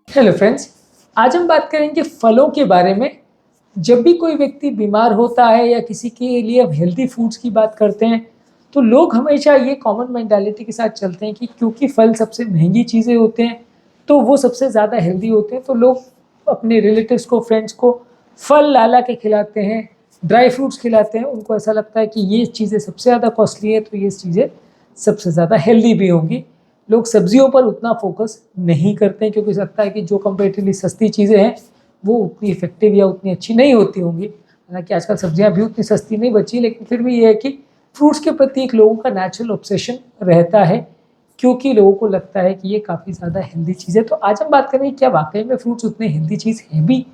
Hello friends, आज हम बात करेंगे फलों के बारे में। जब भी कोई व्यक्ति बीमार होता है या किसी के लिए हम हेल्दी फूड्स की बात करते हैं, तो लोग हमेशा ये कॉमन मेंटालिटी के साथ चलते हैं कि क्योंकि फल सबसे महंगी चीज़ें होते हैं, तो वो सबसे ज़्यादा हेल्दी होते हैं। तो लोग अपने रिलेटिव्स को, फ्रेंड्स को फल ला के खिलाते हैं, ड्राई फ्रूट्स खिलाते हैं। उनको ऐसा लगता है कि ये चीज़ें सबसे ज़्यादा कॉस्टली है, तो ये चीज़ें सबसे ज़्यादा हेल्दी भी होंगी। लोग सब्जियों पर उतना फोकस नहीं करते हैं क्योंकि लगता है कि जो कंपेरेटिवली सस्ती चीज़ें हैं वो उतनी इफेक्टिव या उतनी अच्छी नहीं होती होंगी। हालांकि आजकल सब्जियां भी उतनी सस्ती नहीं बची, लेकिन फिर भी ये है कि फ्रूट्स के प्रति एक लोगों का नेचुरल ऑब्सेशन रहता है क्योंकि लोगों को लगता है कि ये काफ़ी ज़्यादा हेल्दी चीज़ है। तो आज हम बात करेंगे क्या वाकई में फ्रूट्स उतने हेल्दी चीज़ है भी,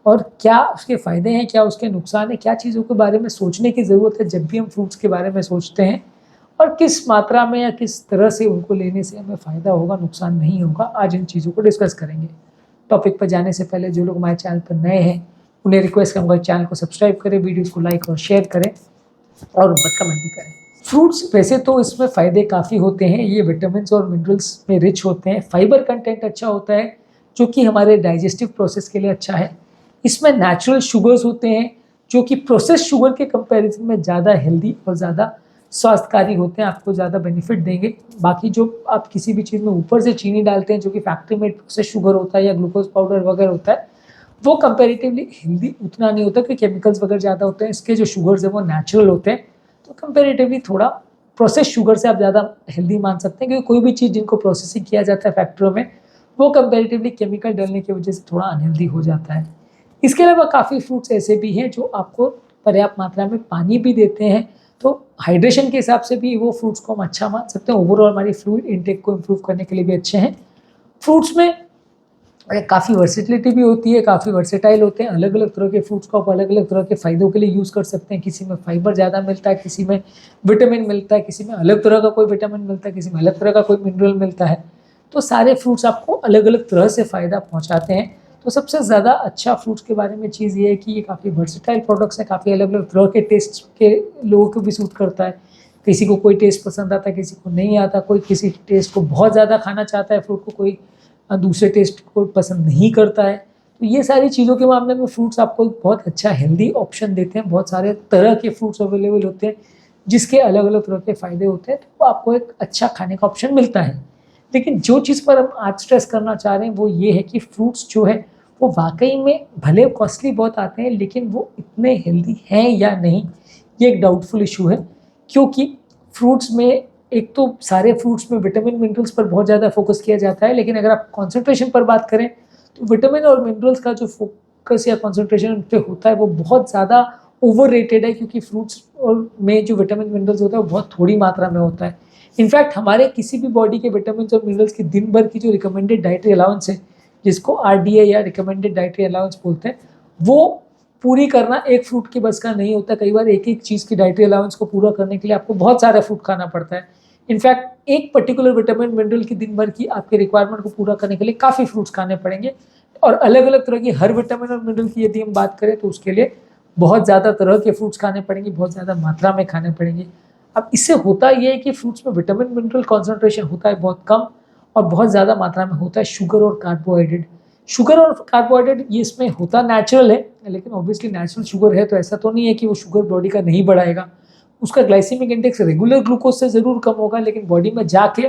और क्या उसके फ़ायदे हैं, क्या उसके नुकसान है, क्या चीज़ों के बारे में सोचने की ज़रूरत है जब भी हम फ्रूट्स के बारे में सोचते हैं, और किस मात्रा में या किस तरह से उनको लेने से हमें फ़ायदा होगा, नुकसान नहीं होगा। आज इन चीज़ों को डिस्कस करेंगे। टॉपिक पर जाने से पहले जो लोग हमारे चैनल पर नए हैं उन्हें रिक्वेस्ट करूँगा चैनल को सब्सक्राइब करें, वीडियोज़ को लाइक और शेयर करें और उन पर कमेंट भी करें। फ्रूट्स वैसे तो इसमें फ़ायदे काफ़ी होते हैं। ये विटामिन और मिनरल्स में रिच होते हैं। फाइबर कंटेंट अच्छा होता है जो कि हमारे डाइजेस्टिव प्रोसेस के लिए अच्छा है। इसमें नेचुरल शुगर्स होते हैं जो कि प्रोसेस शुगर के कंपैरिजन में ज़्यादा हेल्दी और ज़्यादा स्वास्थ्यकारी होते हैं, आपको ज़्यादा बेनिफिट देंगे। बाकी जो आप किसी भी चीज़ में ऊपर से चीनी डालते हैं जो कि फैक्ट्री मेड प्रोसेस शुगर होता है या ग्लूकोज पाउडर वगैरह होता है, वो कंपैरेटिवली हेल्दी उतना नहीं होता क्योंकि केमिकल्स वगैरह ज़्यादा होते हैं। इसके जो शुगर्स हैं वो नेचुरल होते हैं, तो कंपैरेटिवली थोड़ा प्रोसेस शुगर से आप ज़्यादा हेल्दी मान सकते हैं क्योंकि कोई भी चीज़ जिनको प्रोसेसिंग किया जाता है फैक्ट्रियों में, वो कंपैरेटिवली केमिकल डालने की वजह से थोड़ा अनहेल्दी हो जाता है। इसके अलावा काफ़ी फ्रूट्स ऐसे भी हैं जो आपको पर्याप्त मात्रा में पानी भी देते हैं, तो हाइड्रेशन के हिसाब से भी वो फ्रूट्स को हम अच्छा मान सकते हैं। ओवरऑल हमारी फ्लूइड इनटेक को इम्प्रूव करने के लिए भी अच्छे हैं। फ्रूट्स में काफ़ी वर्सेटिलिटी भी होती है, काफ़ी वर्सेटाइल होते हैं। अलग अलग तरह के फ्रूट्स को आप अलग अलग तरह के फ़ायदों के लिए यूज़ कर सकते हैं। किसी में फाइबर ज़्यादा मिलता है, किसी में विटामिन मिलता है, किसी में अलग तरह का कोई विटामिन मिलता है, किसी में अलग तरह का कोई मिनरल मिलता है। तो सारे फ्रूट्स आपको अलग अलग तरह से फ़ायदा पहुँचाते हैं। तो सबसे ज़्यादा अच्छा फ्रूट्स के बारे में चीज़ ये है कि ये काफ़ी वर्सेटाइल प्रोडक्ट्स हैं, काफ़ी अलग अलग तरह के टेस्ट के लोगों को भी सूट करता है। किसी को कोई टेस्ट पसंद आता है, किसी को नहीं आता। कोई किसी टेस्ट को बहुत ज़्यादा खाना चाहता है फ्रूट को, कोई दूसरे टेस्ट को पसंद नहीं करता है। तो ये सारी चीज़ों के मामले में फ्रूट्स आपको एक बहुत अच्छा हेल्दी ऑप्शन देते हैं। बहुत सारे तरह के फ्रूट्स अवेलेबल होते हैं जिसके अलग अलग तरह के फ़ायदे होते हैं, तो आपको एक अच्छा खाने का ऑप्शन मिलता है। लेकिन जो चीज़ पर हम आज स्ट्रेस करना चाह रहे हैं वो ये है कि फ्रूट्स जो है वो वाकई में भले कॉस्टली बहुत आते हैं, लेकिन वो इतने हेल्दी हैं या नहीं, ये एक डाउटफुल इशू है। क्योंकि फ्रूट्स में एक तो सारे फ्रूट्स में विटामिन मिनरल्स पर बहुत ज़्यादा फोकस किया जाता है, लेकिन अगर आप कॉन्सेंट्रेशन पर बात करें तो विटामिन और मिनरल्स का जो फोकस या कॉन्सेंट्रेशन उन पर होता है वो बहुत ज़्यादा ओवर रेटेड है, क्योंकि फ्रूट्स और में जो विटामिन मिनरल्स होता है वो बहुत थोड़ी मात्रा में होता है। इनफैक्ट हमारे किसी भी बॉडी के विटामिन और मिनरल्स की दिन भर की जो रिकमेंडेड डाइटरी अलाउंस है, जिसको RDA या रिकमेंडेड डाइटरी अलाउंस बोलते हैं, वो पूरी करना एक फ्रूट की बस का नहीं होता। कई बार एक एक चीज़ की डाइटरी अलाउंस को पूरा करने के लिए आपको बहुत सारा फ्रूट खाना पड़ता है। इनफैक्ट एक पर्टिकुलर विटामिन मिनरल की दिन भर की आपके रिक्वायरमेंट को पूरा करने के लिए काफ़ी फ्रूट्स खाने पड़ेंगे, और अलग अलग तरह की हर विटामिन और मिनरल की यदि हम बात करें तो उसके लिए बहुत ज़्यादा तरह के फ्रूट्स खाने पड़ेंगे, बहुत ज़्यादा मात्रा में खाने पड़ेंगे। अब इससे होता ये है कि फ्रूट्स में विटामिन मिनरल कॉन्सेंट्रेशन होता है बहुत कम, और बहुत ज़्यादा मात्रा में होता है शुगर और कार्बोहाइड्रेट। शुगर और कार्बोहाइड्रेट ये इसमें होता नेचुरल है, लेकिन ऑब्वियसली नेचुरल शुगर है तो ऐसा तो नहीं है कि वो शुगर बॉडी का नहीं बढ़ाएगा। उसका ग्लाइसेमिक इंडेक्स रेगुलर ग्लूकोज से ज़रूर कम होगा, लेकिन बॉडी में जाके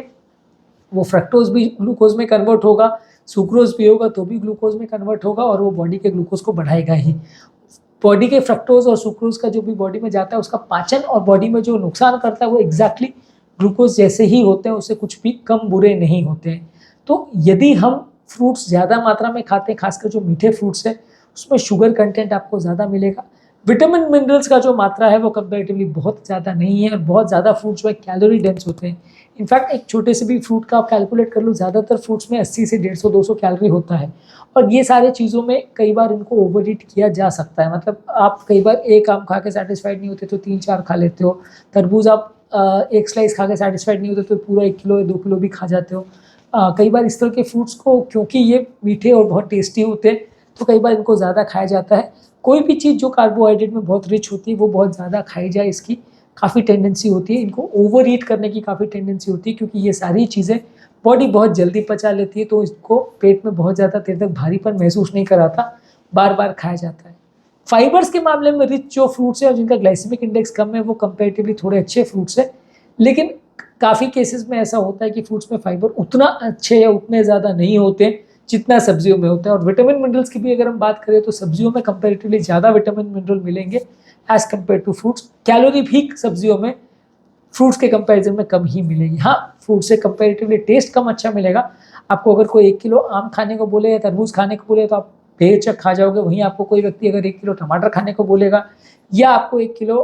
वो फ्रक्टोज भी ग्लूकोज में कन्वर्ट होगा, सुक्रोज भी होगा तो भी ग्लूकोज में कन्वर्ट होगा, और वो बॉडी के ग्लूकोज को बढ़ाएगा ही। बॉडी के फ्रक्टोज और सुक्रोज का जो भी बॉडी में जाता है उसका पाचन और बॉडी में जो नुकसान करता है वो एग्जैक्टली ग्लूकोज जैसे ही होते हैं, उससे कुछ भी कम बुरे नहीं होते हैं। तो यदि हम फ्रूट्स ज़्यादा मात्रा में खाते हैं, खासकर जो मीठे फ्रूट्स हैं उसमें शुगर कंटेंट आपको ज़्यादा मिलेगा। विटामिन मिनरल्स का जो मात्रा है वो कंपैरेटिवली बहुत ज़्यादा नहीं है, और बहुत ज़्यादा फ्रूट्स में कैलोरी डेंस होते हैं। इनफैक्ट एक छोटे से भी फ्रूट का आप कैलकुलेट कर लो, ज़्यादातर फ्रूट्स में 80 से 150-200 कैलोरी होता है, और ये सारे चीज़ों में कई बार इनको ओवर ईट किया जा सकता है। मतलब आप कई बार एक आम खा के सेटिस्फाइड नहीं होते तो 3-4 खा लेते हो। तरबूज आप एक स्लाइस खा के सेटिस्फाइड नहीं होते तो पूरा 1 किलो या 2 किलो भी खा जाते हो। कई बार इस तरह के फ्रूट्स को, क्योंकि ये मीठे और बहुत टेस्टी होते हैं, तो कई बार इनको ज़्यादा खाया जाता है। कोई भी चीज़ जो कार्बोहाइड्रेट में बहुत रिच होती है वो बहुत ज़्यादा खाई जाए, इसकी काफ़ी टेंडेंसी होती है। इनको ओवर ईट करने की काफ़ी टेंडेंसी होती है, क्योंकि ये सारी चीज़ें बॉडी बहुत जल्दी पचा लेती है, तो इसको पेट में बहुत ज़्यादा देर तक भारीपन महसूस नहीं कराता, बार बार खाया जाता है। फाइबर्स के मामले में रिच जो फ्रूट्स हैं और जिनका ग्लाइसेमिक इंडेक्स कम है वो कंपैरेटिवली थोड़े अच्छे फ्रूट्स हैं, लेकिन काफ़ी केसेस में ऐसा होता है कि फ्रूट्स में फाइबर उतना अच्छे या उतने ज़्यादा नहीं होते जितना सब्जियों में होता है। और विटामिन मिनरल्स की भी अगर हम बात करें तो सब्जियों में कंपैरेटिवली ज़्यादा विटामिन मिनरल मिलेंगे as compare to fruits. Calorie भी सब्जियों में फ्रूट्स के कंपैरिजन में कम ही मिलेगी। हाँ, फ्रूट से कंपैरेटिवली टेस्ट कम अच्छा मिलेगा। आपको अगर कोई 1 किलो आम खाने को बोले या तरबूज खाने को बोले तो आप बेहिचक खा जाओगे। वहीं आपको कोई व्यक्ति अगर 1 किलो टमाटर खाने को बोलेगा या आपको 1 किलो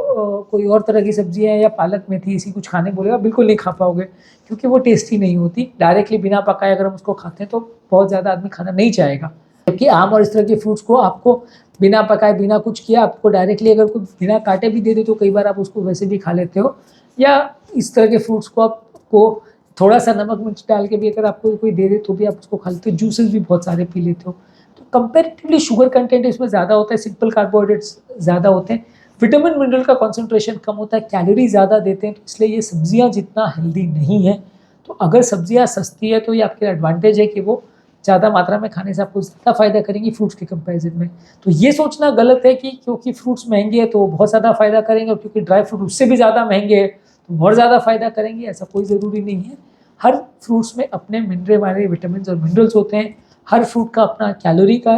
कोई और तरह की सब्जियाँ या पालक मेथी ऐसी कुछ खाने बोलेगा, बिल्कुल नहीं खा पाओगे, क्योंकि वो टेस्टी नहीं होती। डायरेक्टली बिना पकाए अगर हम उसको खाते हैं तो बहुत ज़्यादा आदमी खाना नहीं चाहेगा। जबकि आम और इस तरह के फ्रूट्स को आपको बिना पकाए, बिना कुछ किया, आपको डायरेक्टली अगर कोई बिना काटे भी दे दे तो कई बार आप उसको वैसे भी खा लेते हो। या इस तरह के फ्रूट्स को आपको थोड़ा सा नमक मिर्च डाल के भी अगर आपको कोई दे दे तो भी आप उसको खा लेते हो। जूसेस भी बहुत सारे पी लेते हो। तो कंपेरेटिवली शुगर कंटेंट इसमें ज़्यादा होता है, सिंपल कार्बोहाइड्रेट्स ज़्यादा होते हैं, विटामिन मिनरल का कॉन्सेंट्रेशन कम होता है, कैलोरी ज़्यादा देते हैं, तो इसलिए ये सब्जियाँ जितना हेल्दी नहीं है। तो अगर सब्जियाँ सस्ती है तो ये आपके एडवांटेज है कि वो ज़्यादा मात्रा में खाने से आपको ज़्यादा फ़ायदा करेंगी फ्रूट्स के कंपैरिजन में। तो ये सोचना गलत है कि क्योंकि फ्रूट्स महंगे हैं तो बहुत ज़्यादा फ़ायदा करेंगे और क्योंकि ड्राई फ्रूट उससे भी ज़्यादा महंगे हैं तो बहुत ज़्यादा फ़ायदा करेंगे, ऐसा कोई ज़रूरी नहीं है। हर फ्रूट्स में अपने मिनरल वाले विटामिन और मिनरल्स होते हैं। हर फ्रूट का अपना कैलोरी का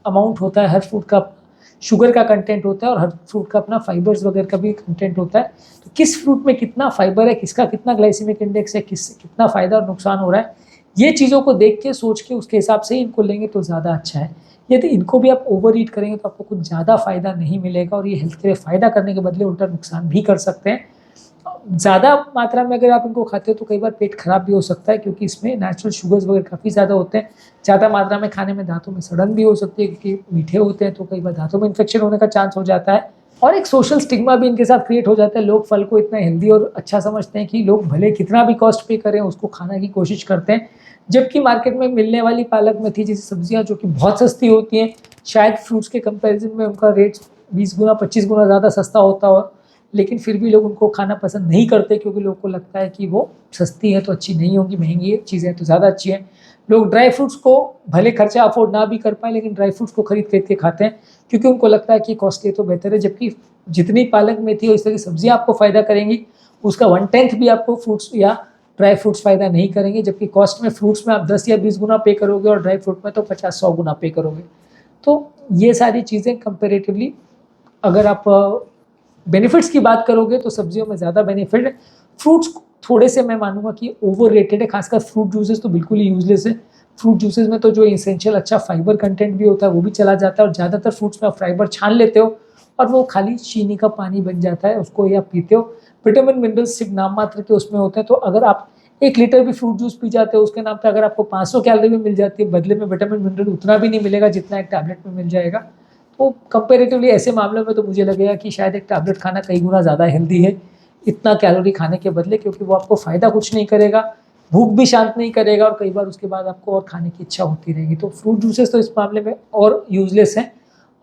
अमाउंट होता है, हर फ्रूट का शुगर का कंटेंट होता है और हर फ्रूट का अपना फाइबर्स वगैरह का भी कंटेंट होता है। तो किस फ्रूट में कितना फाइबर है, किसका कितना ग्लाइसेमिक इंडेक्स है, किससे कितना फ़ायदा और नुकसान हो रहा है, ये चीज़ों को देख के सोच के उसके हिसाब से ही इनको लेंगे तो ज़्यादा अच्छा है। यदि इनको भी आप ओवर ईट करेंगे तो आपको कुछ ज़्यादा फ़ायदा नहीं मिलेगा और ये हेल्थ के लिए फ़ायदा करने के बदले उल्टा नुकसान भी कर सकते हैं। ज़्यादा मात्रा में अगर आप इनको खाते हो तो कई बार पेट खराब भी हो सकता है, क्योंकि इसमें नेचुरल शुगर्स वगैरह काफ़ी ज़्यादा होते हैं। ज़्यादा मात्रा में खाने में दांतों में सड़न भी हो सकती है, क्योंकि मीठे होते हैं तो कई बार दांतों में इन्फेक्शन होने का चांस हो जाता है। और एक सोशल स्टिग्मा भी इनके साथ क्रिएट हो जाता है। लोग फल को इतना हेल्दी और अच्छा समझते हैं कि लोग भले कितना भी कॉस्ट पे करें उसको खाने की कोशिश करते हैं, जबकि मार्केट में मिलने वाली पालक मेथी जैसी सब्जियां जो कि बहुत सस्ती होती हैं, शायद फ्रूट्स के कंपैरिजन में उनका रेट 20 गुना 25 गुना ज़्यादा सस्ता होता हो, लेकिन फिर भी लोग उनको खाना पसंद नहीं करते, क्योंकि लोग को लगता है कि वो सस्ती है तो अच्छी नहीं होंगी, महंगी है चीज़ें तो ज़्यादा अच्छी हैं। लोग ड्राई फ्रूट्स को भले खर्चा अफोर्ड ना भी कर पाए, लेकिन ड्राई फ्रूट्स को खरीद के खाते हैं, क्योंकि उनको लगता है कि कॉस्टली तो बेहतर है। जबकि जितनी पालक मेथी और इस तरह की सब्जियां आपको फ़ायदा करेंगी, उसका 1/10 भी आपको फ्रूट्स या ड्राई फ्रूट्स फ़ायदा नहीं करेंगे। जबकि कॉस्ट में फ्रूट्स में आप 10 या 20 गुना पे करोगे और ड्राई फ्रूट में तो 50-100 गुना पे करोगे। तो ये सारी चीज़ें कंपेरेटिवली अगर आप बेनिफिट्स की बात करोगे तो सब्जियों में ज़्यादा बेनिफिट है। फ्रूट्स थोड़े से मैं मानूंगा कि ओवर रेटेड है, खासकर फ्रूट जूसेस तो बिल्कुल ही यूजलेस है। फ्रूट जूसेस में तो जो इसेंशियल अच्छा फाइबर कंटेंट भी होता है वो भी चला जाता है, और ज़्यादातर फ्रूट्स में आप फाइबर छान लेते हो और वो खाली चीनी का पानी बन जाता है, उसको ही आप पीते हो। विटामिन मिनरल्स सिर्फ नाम मात्र के उसमें होते हैं। तो अगर आप 1 लीटर भी फ्रूट जूस पी जाते हो उसके नाम पे अगर आपको 500 कैलोरी भी मिल जाती है, बदले में विटामिन मिनरल उतना भी नहीं मिलेगा जितना एक टैबलेट में मिल जाएगा। तो कंपेरेटिवली ऐसे मामलों में तो मुझे लगेगा कि शायद एक टैबलेट खाना कई गुना ज़्यादा हेल्दी है इतना कैलोरी खाने के बदले, क्योंकि वो आपको फ़ायदा कुछ नहीं करेगा, भूख भी शांत नहीं करेगा और कई बार उसके बाद आपको और खाने की इच्छा होती रहेगी। तो फ्रूट जूसेस तो इस मामले में और यूजलेस हैं।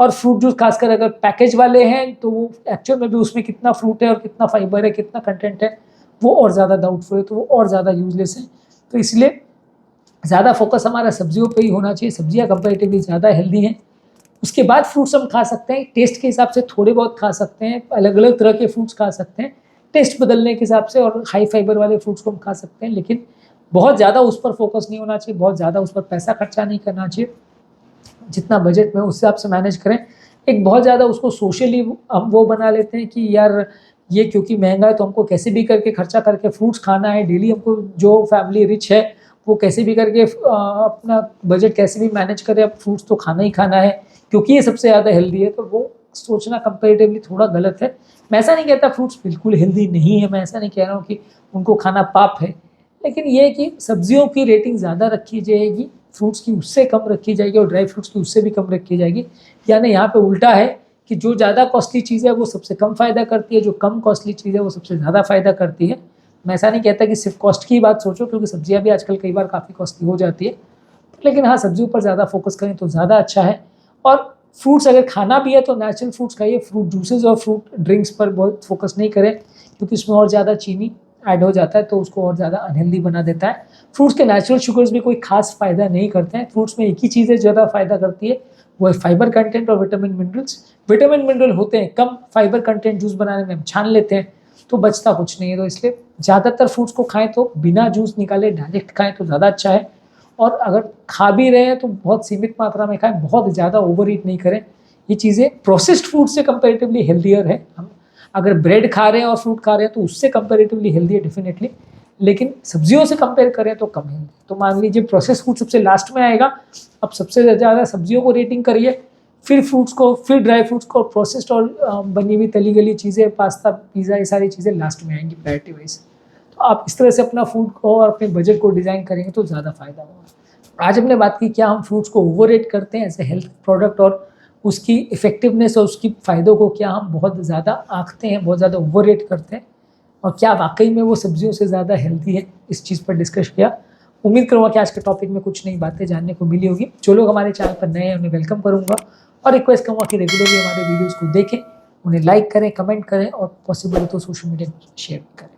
और फ्रूट जूस खासकर अगर पैकेज वाले हैं तो वो एक्चुअल में भी उसमें कितना फ्रूट है और कितना फाइबर है, कितना कंटेंट है, वो और ज़्यादा डाउटफुल है, तो वो और ज़्यादा यूजलेस है। तो इसलिए ज़्यादा फोकस हमारा सब्जियों पे ही होना चाहिए। सब्जियां कंपेरेटिवली ज़्यादा हेल्दी हैं। उसके बाद फ्रूट्स हम खा सकते हैं, टेस्ट के हिसाब से थोड़े बहुत खा सकते हैं, अलग अलग तरह के फ्रूट्स खा सकते हैं टेस्ट बदलने के हिसाब से, और हाई फाइबर वाले फ्रूट्स को हम खा सकते हैं, लेकिन बहुत ज़्यादा उस पर फोकस नहीं होना चाहिए, बहुत ज़्यादा उस पर पैसा खर्चा नहीं करना चाहिए। जितना बजट में उस हिसाब से मैनेज करें। एक बहुत ज़्यादा उसको सोशली हम वो बना लेते हैं कि यार ये क्योंकि महंगा है तो हमको कैसे भी करके खर्चा करके फ्रूट्स खाना है डेली, हमको जो फैमिली रिच है वो कैसे भी करके अपना बजट कैसे भी मैनेज करे, अब फ्रूट्स तो खाना ही खाना है क्योंकि ये सबसे ज़्यादा हेल्दी है। तो वो सोचना कंपेरेटिवली थोड़ा गलत है। मैं ऐसा नहीं कहता फ्रूट्स बिल्कुल हेल्दी नहीं है, मैं ऐसा नहीं कह रहा हूँ कि उनको खाना पाप है, लेकिन ये है कि सब्जियों की रेटिंग ज़्यादा रखी जाएगी, फ्रूट्स की उससे कम रखी जाएगी और ड्राई फ्रूट्स की उससे भी कम रखी जाएगी। यानी यहाँ पे उल्टा है कि जो ज़्यादा कॉस्टली चीज़ है वो सबसे कम फ़ायदा करती है, जो कम कॉस्टली चीज़ है वो सबसे ज़्यादा फ़ायदा करती है। मैं ऐसा नहीं कहता कि सिर्फ कॉस्ट की बात सोचो, क्योंकि सब्जियाँ भी आजकल कई बार काफ़ी कॉस्टली हो जाती है, लेकिन हाँ सब्जियों पर ज़्यादा फोकस करें तो ज़्यादा अच्छा है। और फ्रूट्स अगर खाना भी है तो नेचुरल फ्रूट्स खाइए, फ्रूट जूसेस और फ्रूट ड्रिंक्स पर बहुत फोकस नहीं करें, क्योंकि उसमें और ज़्यादा चीनी ऐड हो जाता है तो उसको और ज़्यादा अनहेल्दी बना देता है। फ्रूट्स के नेचुरल शुगर्स भी कोई खास फ़ायदा नहीं करते हैं। फ्रूट्स में एक ही चीज़ है ज़्यादा फ़ायदा करती है, वो है फाइबर कंटेंट और विटामिन मिनरल्स। विटामिन मिनरल होते हैं कम, फाइबर कंटेंट जूस बनाने में हम छान लेते हैं तो बचता कुछ नहीं है। तो इसलिए ज़्यादातर फ्रूट्स को खाएं तो बिना जूस निकाले डायरेक्ट खाएं तो ज़्यादा अच्छा है। और अगर खा भी रहे हैं तो बहुत सीमित मात्रा में खाएं, बहुत ज़्यादा ओवर ईट नहीं करें। ये चीज़ें प्रोसेस्ड फूड से कंपेरेटिवली हेल्दियर है। हम अगर ब्रेड खा रहे हैं और फ्रूट खा रहे हैं तो उससे कंपेरेटिवली हेल्दी है डेफिनेटली, लेकिन सब्जियों से कंपेयर करें तो कम हेल्दी। तो मान लीजिए प्रोसेस्ड फूड सबसे लास्ट में आएगा, अब सबसे ज़्यादा सब्जियों को रेटिंग करिए, फिर फ्रूट्स को, फिर ड्राई फ्रूट्स को, प्रोसेस्ड और बनी हुई तली गली चीज़ें, पास्ता, पिज़्ज़ा, ये सारी चीज़ें लास्ट में आएंगी प्रायोरिटी वाइज। तो आप इस तरह से अपना फूड को और अपने बजट को डिज़ाइन करेंगे तो ज़्यादा फायदा होगा। आज हमने बात की क्या हम फ्रूट्स को ओवर रेट करते हैं एज ए हेल्थ प्रोडक्ट, और उसकी इफेक्टिवनेस और उसकी फ़ायदों को क्या हम बहुत ज़्यादा आंकते हैं, बहुत ज़्यादा ओवर रेट करते हैं, और क्या वाकई में वो सब्जियों से ज़्यादा हेल्दी है, इस चीज़ पर डिस्कस किया। उम्मीद करूँगा कि आज के टॉपिक में कुछ नई बातें जानने को मिली होगी। जो लोग हमारे चैनल पर नए हैं उन्हें वेलकम करूँगा और रिक्वेस्ट करूँगा कि रेगुलरली हमारे वीडियोज़ को देखें, उन्हें लाइक करें, कमेंट करें और पॉसिबल हो तो सोशल मीडिया पर शेयर करें।